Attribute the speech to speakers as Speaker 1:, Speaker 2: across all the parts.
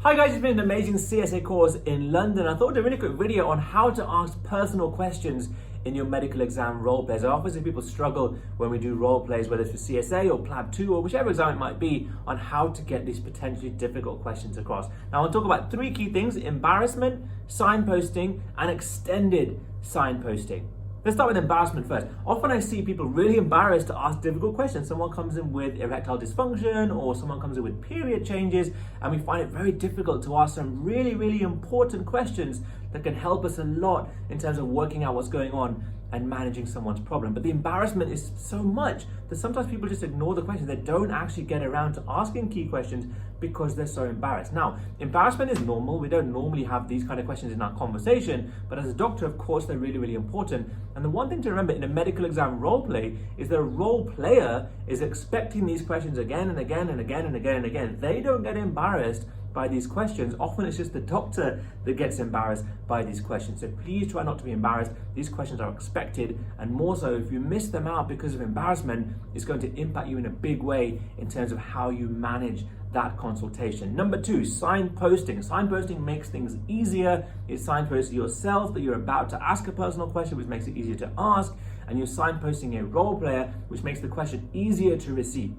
Speaker 1: Hi guys, it's been an amazing CSA course in London. I thought I'd do a really quick video on how to ask personal questions in your medical exam role plays. I often see people struggle when we do role plays, whether it's for CSA or PLAB 2 or whichever exam it might be, on how to get these potentially difficult questions across. Now I'll talk about three key things: embarrassment, signposting, and extended signposting. Let's start with embarrassment first. Often I see people really embarrassed to ask difficult questions. Someone comes in with erectile dysfunction or someone comes in with period changes, and we find it very difficult to ask some really important questions that can help us a lot in terms of working out what's going on and managing someone's problem. But the embarrassment is so much that sometimes people just ignore the questions. They don't actually get around to asking key questions because they're so embarrassed. Now, embarrassment is normal. We don't normally have these kind of questions in our conversation, but as a doctor, of course, they're really important. And the one thing to remember in a medical exam role play is that a role player is expecting these questions again and again. They don't get embarrassed by these questions. Often it's just the doctor that gets embarrassed by these questions. So please try not to be embarrassed. These questions are expected, and more so if you miss them out because of embarrassment, it's going to impact you in a big way in terms of how you manage that consultation. Number two, signposting. Signposting makes things easier. It signposts yourself that you're about to ask a personal question, which makes it easier to ask, and you're signposting a role player, which makes the question easier to receive.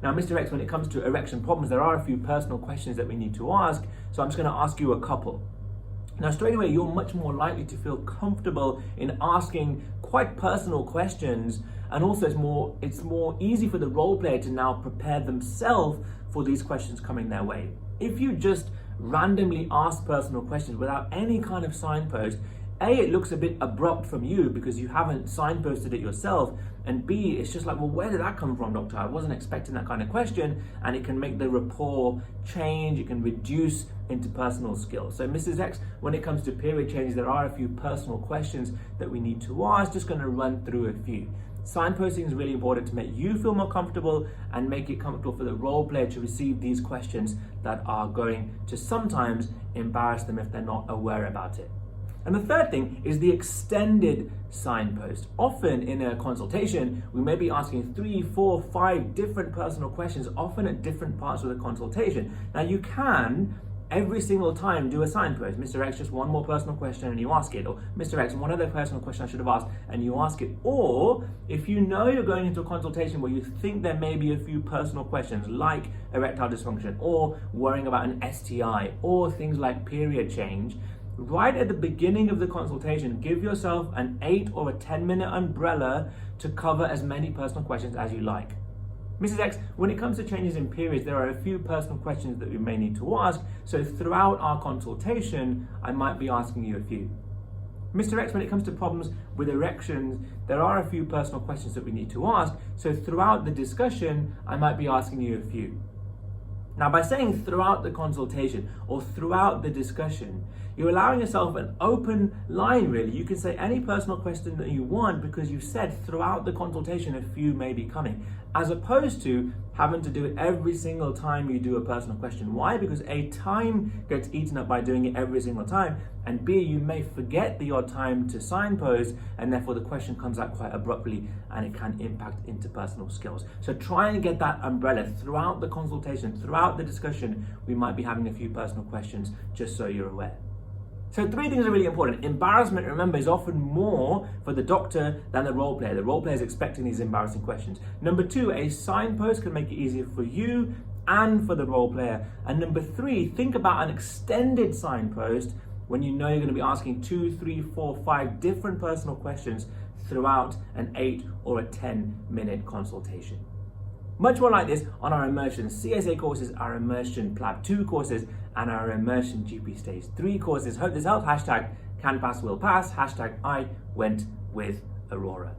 Speaker 1: Now, Mr. X, when it comes to erection problems, there are a few personal questions that we need to ask, so I'm just going to ask you a couple. Now, straight away, you're much more likely to feel comfortable in asking quite personal questions, and also it's more easy for the role player to now prepare themselves for these questions coming their way. If you just randomly ask personal questions without any kind of signpost, A, it looks a bit abrupt from you because you haven't signposted it yourself, and B, it's just like, well, where did that come from, doctor? I wasn't expecting that kind of question, and it can make the rapport change, it can reduce interpersonal skills. So Mrs. X, when it comes to period changes, there are a few personal questions that we need to ask. Just going to run through a few. Signposting is really important to make you feel more comfortable and make it comfortable for the role player to receive these questions that are going to sometimes embarrass them if they're not aware about it. And the third thing is the extended signpost. Often in a consultation, we may be asking 3, 4, 5 different personal questions, often at different parts of the consultation. Now you can every single time do a signpost. Mr. X, just one more personal question and you ask it. Or Mr. X, one other personal question I should have asked and you ask it. Or if you know you're going into a consultation where you think there may be a few personal questions like erectile dysfunction or worrying about an STI or things like period change, right at the beginning of the consultation, give yourself an 8 or a 10-minute umbrella to cover as many personal questions as you like. Mrs. X, when it comes to changes in periods, there are a few personal questions that we may need to ask, so throughout our consultation, I might be asking you a few. Mr. X, when it comes to problems with erections, there are a few personal questions that we need to ask, so throughout the discussion, I might be asking you a few. Now, by saying throughout the consultation or throughout the discussion, you're allowing yourself an open line, really. You can say any personal question that you want because you said throughout the consultation a few may be coming, as opposed to having to do it every single time you do a personal question. Why? Because A, time gets eaten up by doing it every single time, and B, you may forget the odd time to signpost, and therefore the question comes out quite abruptly and it can impact interpersonal skills. So try and get that umbrella throughout the consultation, throughout the discussion. We might be having a few personal questions, just so you're aware. So 3 things are really important. Embarrassment, remember, is often more for the doctor than the role player. The role player is expecting these embarrassing questions. Number 2, a signpost can make it easier for you and for the role player. And number 3, think about an extended signpost when you know you're going to be asking 2, 3, 4, 5 different personal questions throughout an 8 or a 10-minute consultation. Much more like this on our immersion CSA courses, our immersion PLAB 2 courses, and our immersion GP Stage 3 courses. Hope this helps. #CanPassWillPass. #I went with Arora.